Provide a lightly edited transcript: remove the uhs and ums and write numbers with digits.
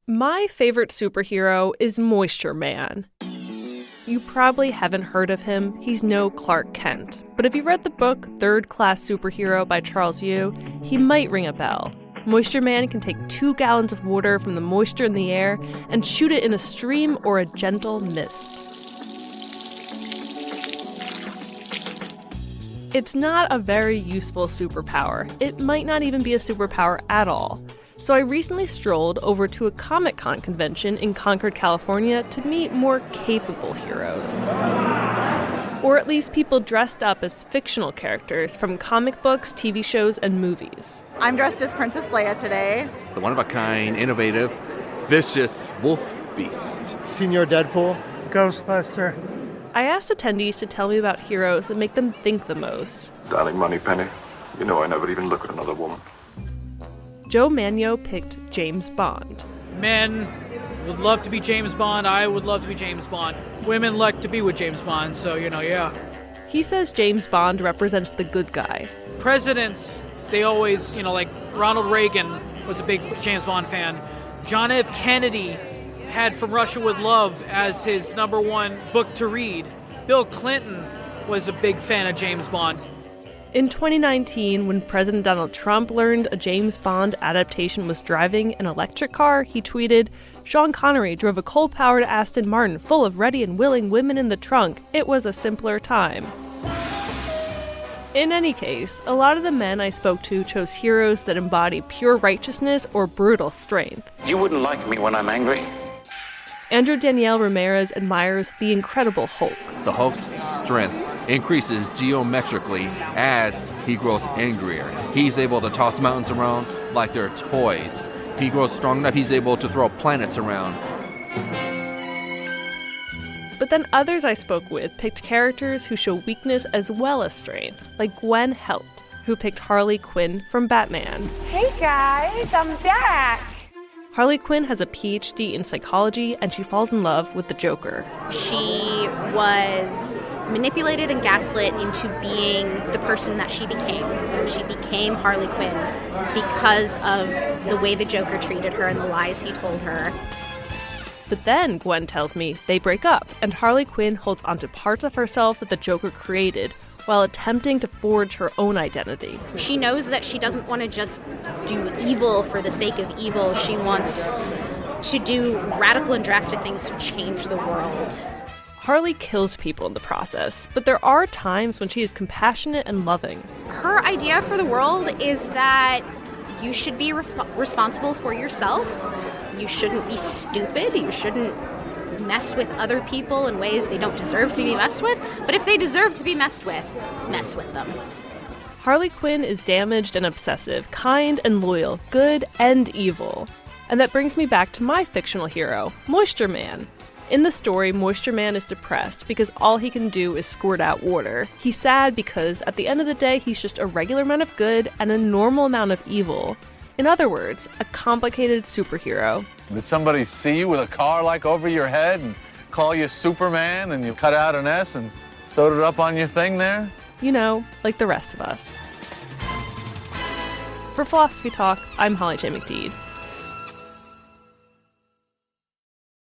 My favorite superhero is Moisture Man. You probably haven't heard of him. He's no Clark Kent. But if you read the book Third Class Superhero by Charles Yu, he might ring a bell. Moisture Man can take 2 gallons of water from the moisture in the air and shoot it in a stream or a gentle mist. It's not a very useful superpower. It might not even be a superpower at all. So I recently strolled over to a Comic-Con convention in Concord, California to meet more capable heroes. Or at least people dressed up as fictional characters from comic books, TV shows, and movies. I'm dressed as Princess Leia today. The one-of-a-kind, innovative, vicious wolf beast. Senior Deadpool. Ghostbuster. I asked attendees to tell me about heroes that make them think the most. Darling Moneypenny, you know I never even look at another woman. Joe Mannion picked James Bond. Men would love to be James Bond. I would love to be James Bond. Women like to be with James Bond, so, yeah. He says James Bond represents the good guy. Presidents, they always, like Ronald Reagan was a big James Bond fan. John F. Kennedy had From Russia with Love as his #1 book to read. Bill Clinton was a big fan of James Bond. In 2019, when President Donald Trump learned a James Bond adaptation was driving an electric car, he tweeted, "Sean Connery drove a coal-powered Aston Martin full of ready and willing women in the trunk. It was a simpler time." In any case, a lot of the men I spoke to chose heroes that embody pure righteousness or brutal strength. You wouldn't like me when I'm angry. Andrew Danielle Ramirez admires the Incredible Hulk. The Hulk's strength increases geometrically as he grows angrier. He's able to toss mountains around like they're toys. If he grows strong enough, he's able to throw planets around. But then others I spoke with picked characters who show weakness as well as strength, like Gwen Helt, who picked Harley Quinn from Batman. Hey guys, I'm back! Harley Quinn has a PhD in psychology, and she falls in love with the Joker. She was manipulated and gaslit into being the person that she became. So she became Harley Quinn because of the way the Joker treated her and the lies he told her. But then, Gwen tells me, they break up, and Harley Quinn holds onto parts of herself that the Joker created, while attempting to forge her own identity. She knows that she doesn't want to just do evil for the sake of evil. She wants to do radical and drastic things to change the world. Harley kills people in the process, but there are times when she is compassionate and loving. Her idea for the world is that you should be responsible for yourself. You shouldn't be stupid. You shouldn't mess with other people in ways they don't deserve to be messed with. But if they deserve to be mess with them. Harley Quinn is damaged and obsessive, kind and loyal, good and evil. And that brings me back to my fictional hero, Moisture Man. In the story, Moisture Man is depressed because all he can do is squirt out water. He's sad because at the end of the day, he's just a regular amount of good and a normal amount of evil. In other words, a complicated superhero. Did somebody see you with a car like over your head and call you Superman and you cut out an S and sewed it up on your thing there? You know, like the rest of us. For Philosophy Talk, I'm Holly J. McDede.